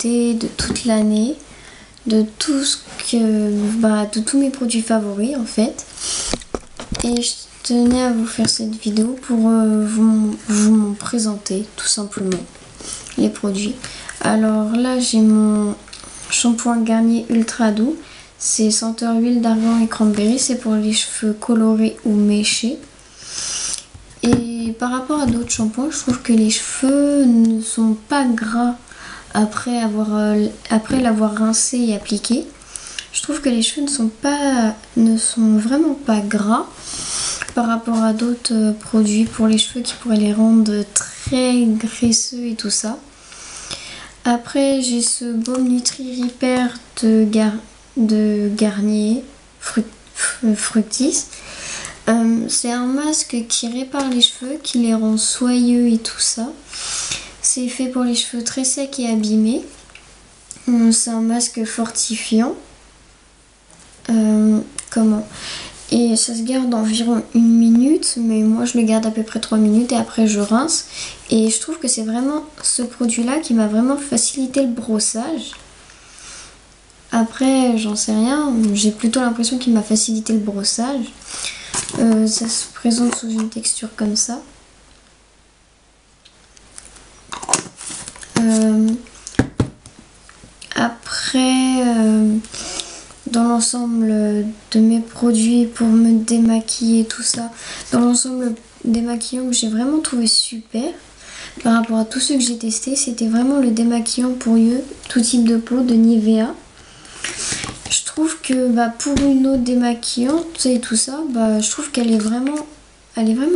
qualité de toute l'année, de tout ce que, de tous mes produits favoris en fait. Et je tenais à vous faire cette vidéo pour vous présenter tout simplement les produits. Alors là j'ai mon shampoing Garnier Ultra Doux, c'est senteur huile d'argan et cranberry, c'est pour les cheveux colorés ou méchés. Et par rapport à d'autres shampoings, je trouve que les cheveux ne sont pas gras après l'avoir rincé et appliqué. Je trouve que les cheveux ne sont vraiment pas gras par rapport à d'autres produits pour les cheveux qui pourraient les rendre très graisseux et tout ça. Après j'ai ce baume Nutri Repair de Garnier Fructis. C'est un masque qui répare les cheveux, qui les rend soyeux et tout ça. C'est fait pour les cheveux très secs et abîmés. C'est un masque fortifiant. Et ça se garde environ 1 minute, mais moi je le garde à peu près 3 minutes et après je rince. Et je trouve que c'est vraiment ce produit-là qui m'a vraiment facilité le brossage. Après, j'en sais rien, j'ai plutôt l'impression qu'il m'a facilité le brossage. Ça se présente sous une texture comme ça. Après, dans l'ensemble de mes produits pour me démaquiller, tout ça, dans l'ensemble des maquillants que j'ai vraiment trouvé super par rapport à tous ceux que j'ai testés, c'était vraiment le démaquillant pour yeux, tout type de peau de Nivea. Je trouve que pour une eau démaquillante et tout ça, je trouve qu'elle est vraiment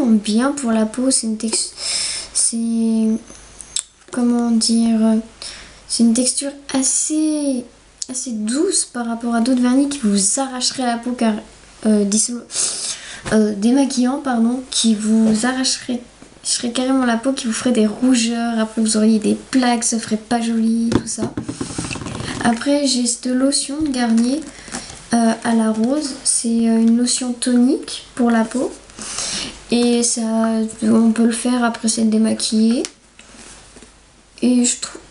bien pour la peau. C'est une texture, c'est une texture assez douce par rapport à d'autres vernis qui vous arracheraient la peau, car démaquillant pardon, qui vous arracherait carrément la peau, qui vous ferait des rougeurs, après vous auriez des plaques, ça ferait pas joli, tout ça. Après j'ai cette lotion de Garnier à la rose, c'est une lotion tonique pour la peau et ça, on peut le faire après s'être démaquillé. Et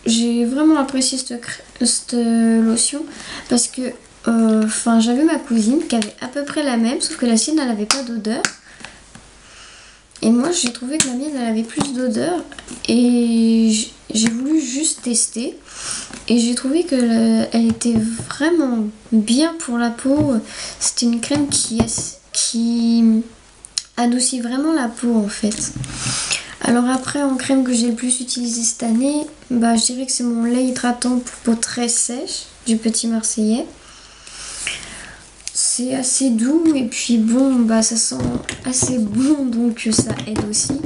j'ai vraiment apprécié cette lotion parce que j'avais ma cousine qui avait à peu près la même, sauf que la sienne elle n'avait pas d'odeur. Et moi j'ai trouvé que la mienne elle avait plus d'odeur et j'ai voulu juste tester et j'ai trouvé qu'elle était vraiment bien pour la peau. C'était une crème qui adoucit vraiment la peau en fait. Alors après, en crème que j'ai le plus utilisé cette année, je dirais que c'est mon lait hydratant pour peau très sèche du Petit Marseillais. C'est assez doux et puis bon, ça sent assez bon, donc ça aide aussi.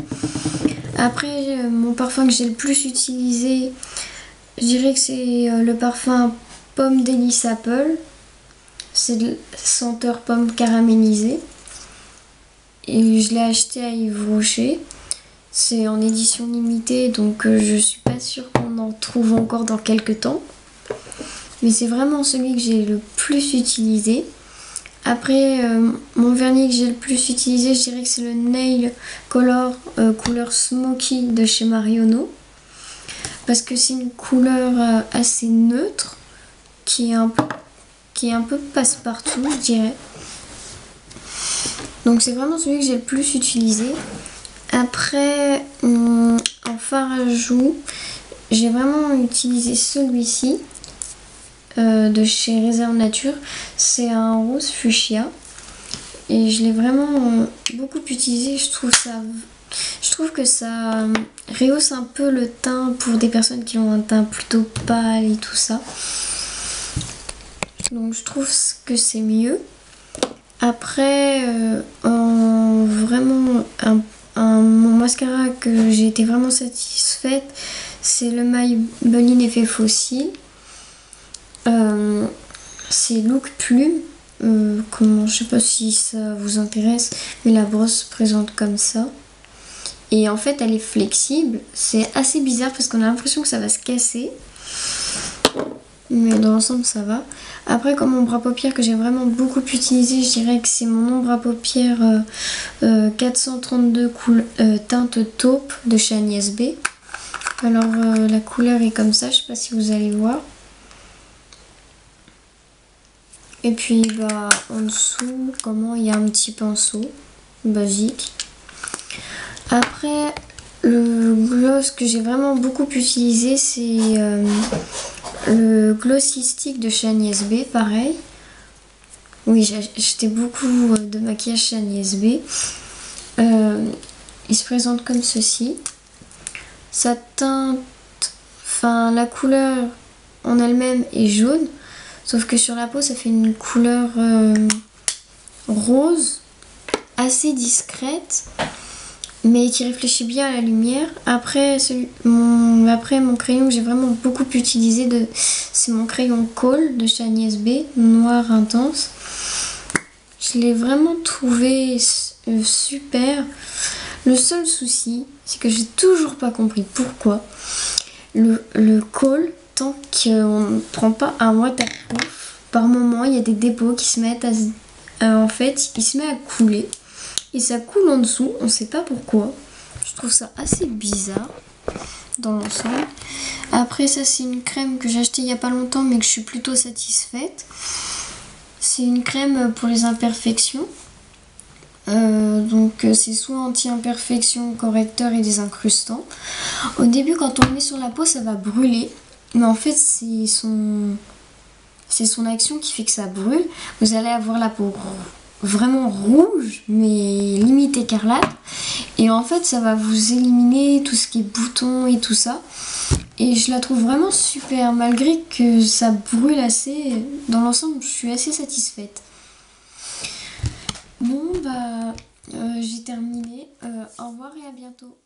Après, mon parfum que j'ai le plus utilisé, je dirais que c'est le parfum Pomme Délice Apple. C'est de senteur pomme caramélisée. Et je l'ai acheté à Yves Rocher. C'est en édition limitée, donc je suis pas sûre qu'on en trouve encore dans quelques temps. Mais c'est vraiment celui que j'ai le plus utilisé. Après, mon vernis que j'ai le plus utilisé, je dirais que c'est le Nail Color couleur Smoky de chez Marionneau. Parce que c'est une couleur assez neutre, qui est un peu passe-partout, je dirais. Donc c'est vraiment celui que j'ai le plus utilisé. Après, en fard à joues, j'ai vraiment utilisé celui-ci de chez Réserve Nature. C'est un rose fuchsia et je l'ai vraiment beaucoup utilisé. Je trouve que ça rehausse un peu le teint pour des personnes qui ont un teint plutôt pâle et tout ça. Donc je trouve que c'est mieux. Après, mon mascara que j'ai été vraiment satisfaite, c'est le Maybelline Effet Fossile. C'est Look Plume. Je sais pas si ça vous intéresse, mais la brosse se présente comme ça. Et en fait, elle est flexible. C'est assez bizarre parce qu'on a l'impression que ça va se casser. Mais dans l'ensemble, ça va. Après, comme ombre à paupières que j'ai vraiment beaucoup utilisé, je dirais que c'est mon ombre à paupières 432 teinte taupe de chez Agnès B. Alors la couleur est comme ça, je sais pas si vous allez voir. Et puis bah en dessous, comment il y a un petit pinceau basique. Après le gloss que j'ai vraiment beaucoup utilisé, c'est le Glossy Stick de chez Agnès B, pareil. Oui, j'ai acheté beaucoup de maquillage chez Agnès B. Il se présente comme ceci. Sa teinte, enfin la couleur en elle-même est jaune, sauf que sur la peau ça fait une couleur rose, assez discrète, mais qui réfléchit bien à la lumière. Après, mon crayon que j'ai vraiment beaucoup utilisé, c'est mon crayon Kohl de chez Agnès B, noir intense. Je l'ai vraiment trouvé super. Le seul souci, c'est que j'ai toujours pas compris pourquoi le Kohl, tant qu'on ne prend pas un waterproof, par moment il y a des dépôts qui se mettent en fait, il se met à couler. Et ça coule en dessous, on sait pas pourquoi. Je trouve ça assez bizarre dans l'ensemble. Après ça, c'est une crème que j'ai achetée il y a pas longtemps mais que je suis plutôt satisfaite. C'est une crème pour les imperfections. Donc c'est soit anti-imperfection, correcteur et désincrustant. Au début quand on le met sur la peau ça va brûler, mais en fait c'est son action qui fait que ça brûle. Vous allez avoir la peau vraiment rouge mais limite écarlate, et en fait ça va vous éliminer tout ce qui est boutons et tout ça, et je la trouve vraiment super malgré que ça brûle assez. Dans l'ensemble je suis assez satisfaite. Bon bah j'ai terminé, au revoir et à bientôt.